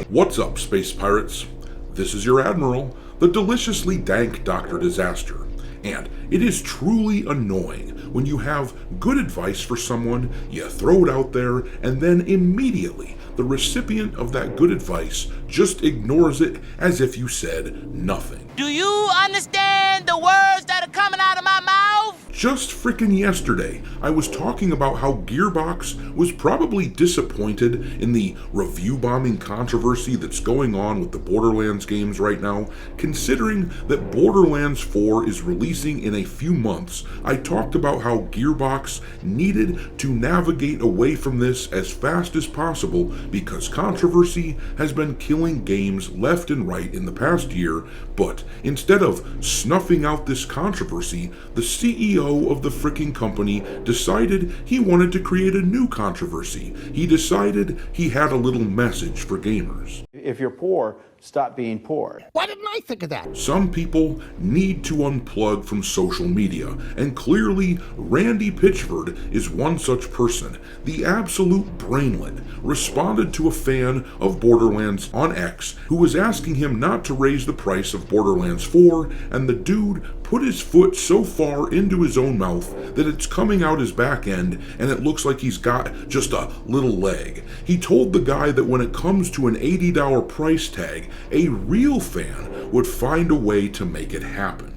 What's up, space pirates? This is your Admiral, the deliciously dank Dr. Disaster, and it is truly annoying when you have good advice for someone, you throw it out there, and then immediately the recipient of that good advice just ignores it as if you said nothing. Do you understand the words that are coming out of my mouth? Just frickin' yesterday, I was talking about how Gearbox was probably disappointed in the review bombing controversy that's going on with the Borderlands games right now. Considering that Borderlands 4 is releasing in a few months, I talked about how Gearbox needed to navigate away from this as fast as possible because controversy has been killing games left and right in the past year, but instead of snuffing out this controversy, the CEO of the frickin' company decided he wanted to create a new controversy. He decided he had a little message for gamers. If you're poor, stop being poor. Why didn't I think of that? Some people need to unplug from social media, and clearly Randy Pitchford is one such person. The absolute brainlet responded to a fan of Borderlands on X who was asking him not to raise the price of Borderlands 4, and the dude put his foot so far into his own mouth that it's coming out his back end and it looks like he's got just a little leg. He told the guy that when it comes to an $80 price tag, a real fan would find a way to make it happen.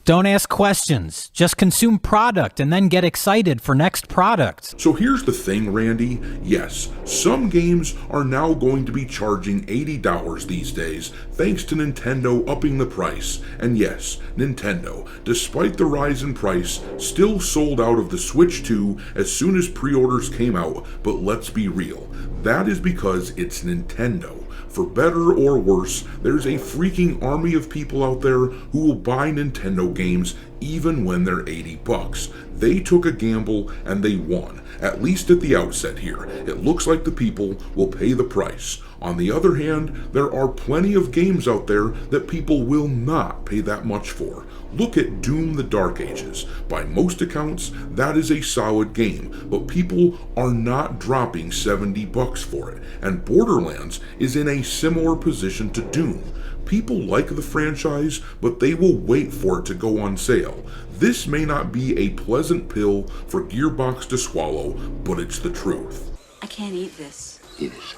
Don't ask questions. Just consume product and then get excited for next product. So here's the thing, Randy. Yes, some games are now going to be charging $80 these days, thanks to Nintendo upping the price. And yes, Nintendo, despite the rise in price, still sold out of the Switch 2 as soon as pre-orders came out. But let's be real, that is because it's Nintendo. For better or worse, there's a freaking army of people out there who will buy Nintendo games even when they're $80. They took a gamble and they won, at least at the outset here. It looks like the people will pay the price. On the other hand, there are plenty of games out there that people will not pay that much for. Look at Doom: The Dark Ages. By most accounts, that is a solid game, but people are not dropping $70 for it. And Borderlands is in a similar position to Doom. People like the franchise, but they will wait for it to go on sale. This may not be a pleasant pill for Gearbox to swallow, but it's the truth. I can't eat this. Eat it.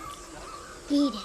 Eat it.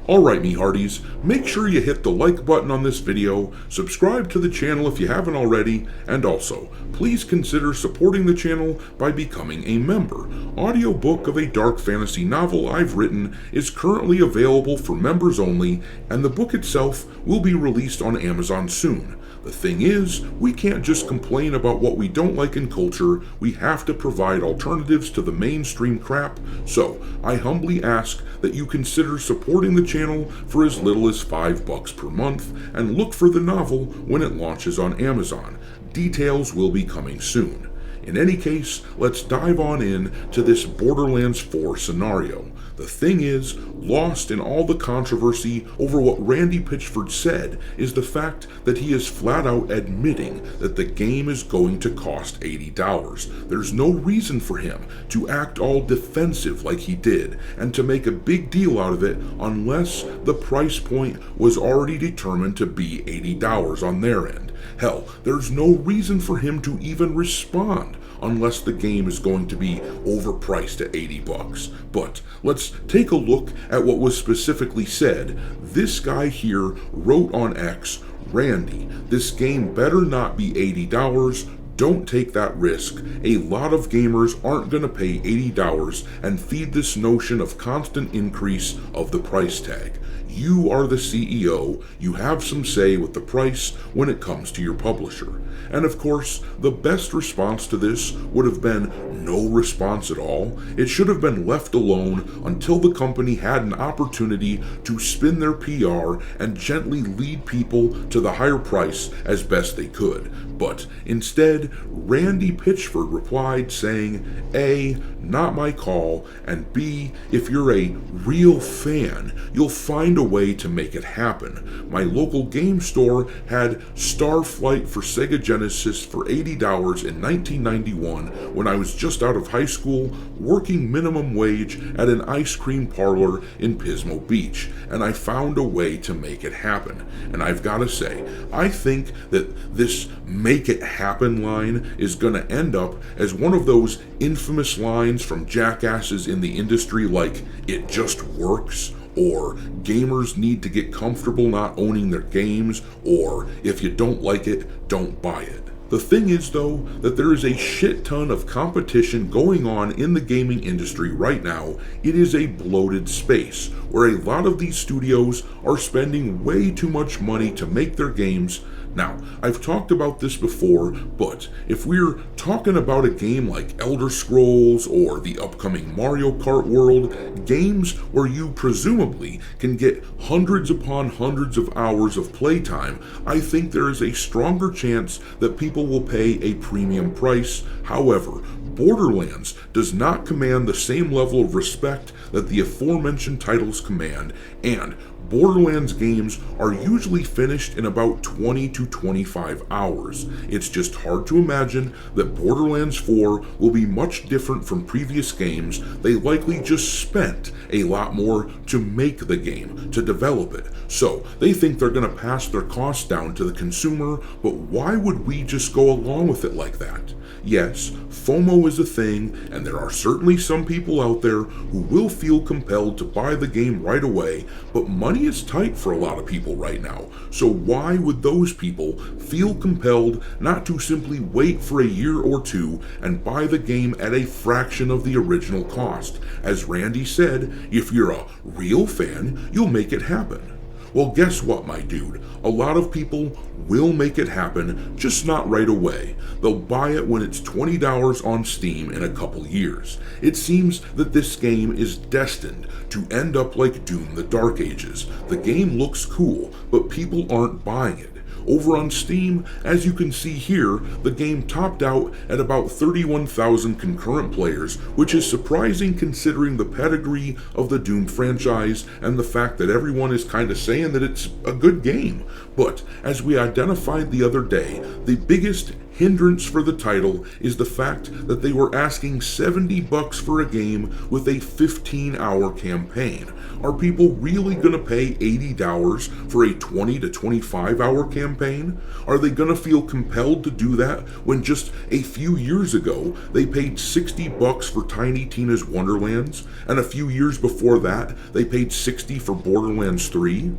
Alright, me hearties, make sure you hit the like button on this video, subscribe to the channel if you haven't already, and also, please consider supporting the channel by becoming a member. Audiobook of a dark fantasy novel I've written is currently available for members only, and the book itself will be released on Amazon soon. The thing is, we can't just complain about what we don't like in culture, we have to provide alternatives to the mainstream crap, so I humbly ask that you consider supporting the channel for as little as $5 per month, and look for the novel when it launches on Amazon. Details will be coming soon. In any case, let's dive on in to this Borderlands 4 scenario. The thing is, lost in all the controversy over what Randy Pitchford said is the fact that he is flat out admitting that the game is going to cost $80. There's no reason for him to act all defensive like he did and to make a big deal out of it unless the price point was already determined to be $80 on their end. Hell, there's no reason for him to even respond unless the game is going to be overpriced at $80. But let's take a look at what was specifically said. This guy here wrote on X, Randy, this game better not be $80. Don't take that risk. A lot of gamers aren't going to pay $80 and feed this notion of constant increase of the price tag. you are the CEO, you have some say with the price when it comes to your publisher. And of course, the best response to this would have been no response at all. It should have been left alone until the company had an opportunity to spin their PR and gently lead people to the higher price as best they could. But instead, Randy Pitchford replied saying, A, not my call, and B, if you're a real fan, you'll find a way to make it happen. My local game store had Starflight for Sega Genesis for $80 in 1991 when I was just out of high school, working minimum wage at an ice cream parlor in Pismo Beach, and I found a way to make it happen. And I've got to say, I think that this make it happen line is going to end up as one of those infamous lines from jackasses in the industry like, it just works, or gamers need to get comfortable not owning their games, or if you don't like it, don't buy it. The thing is, though, that there is a shit ton of competition going on in the gaming industry right now. It is a bloated space where a lot of these studios are spending way too much money to make their games. Now, I've talked about this before, but if we're talking about a game like Elder Scrolls or the upcoming Mario Kart world, games where you presumably can get hundreds upon hundreds of hours of playtime, I think there is a stronger chance that people will pay a premium price. However, Borderlands does not command the same level of respect that the aforementioned titles command, and Borderlands games are usually finished in about 20 to 25 hours. It's just hard to imagine that Borderlands 4 will be much different from previous games. They likely just spent a lot more to make the game, to develop it. So they think they're going to pass their costs down to the consumer, but why would we just go along with it like that? Yes, FOMO is a thing, and there are certainly some people out there who will feel compelled to buy the game right away, but money is tight for a lot of people right now. So why would those people feel compelled not to simply wait for a year or two and buy the game at a fraction of the original cost? As Randy said, if you're a real fan, you'll make it happen. Well, guess what, my dude? A lot of people will make it happen, just not right away. They'll buy it when it's $20 on Steam in a couple years. It seems that this game is destined to end up like Doom: The Dark Ages. The game looks cool, but people aren't buying it. Over on Steam, as you can see here, the game topped out at about 31,000 concurrent players, which is surprising considering the pedigree of the Doom franchise and the fact that everyone is kind of saying that it's a good game. But, as we identified the other day, the biggest hindrance for the title is the fact that they were asking $70 for a game with a 15-hour campaign. Are people really going to pay $80 for a 20 to 25-hour campaign? Are they going to feel compelled to do that when just a few years ago they paid $60 for Tiny Tina's Wonderlands, and a few years before that they paid $60 for Borderlands 3?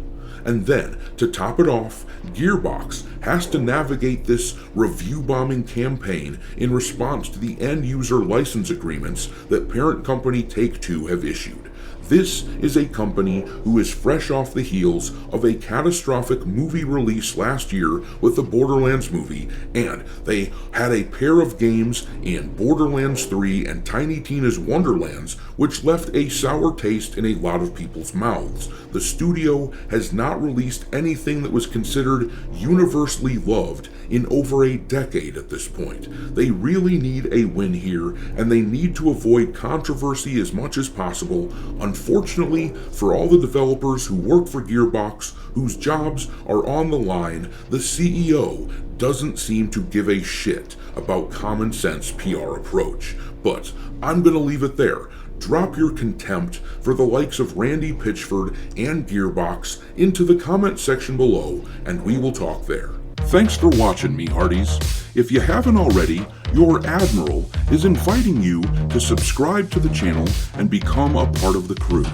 And then, to top it off, Gearbox has to navigate this review bombing campaign in response to the end-user license agreements that parent company Take-Two have issued. This is a company who is fresh off the heels of a catastrophic movie release last year with the Borderlands movie, and they had a pair of games in Borderlands 3 and Tiny Tina's Wonderlands, which left a sour taste in a lot of people's mouths. The studio has not released anything that was considered universally loved in over a decade at this point. They really need a win here, and they need to avoid controversy as much as possible. Unfortunately, for all the developers who work for Gearbox, whose jobs are on the line, the CEO doesn't seem to give a shit about common sense PR approach. But I'm gonna leave it there. Drop your contempt for the likes of Randy Pitchford and Gearbox into the comment section below, and we will talk there. Thanks for watching, me hearties. If you haven't already, your Admiral is inviting you to subscribe to the channel and become a part of the crew.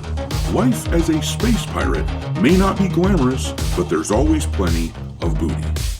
Life as a space pirate may not be glamorous, but there's always plenty of booty.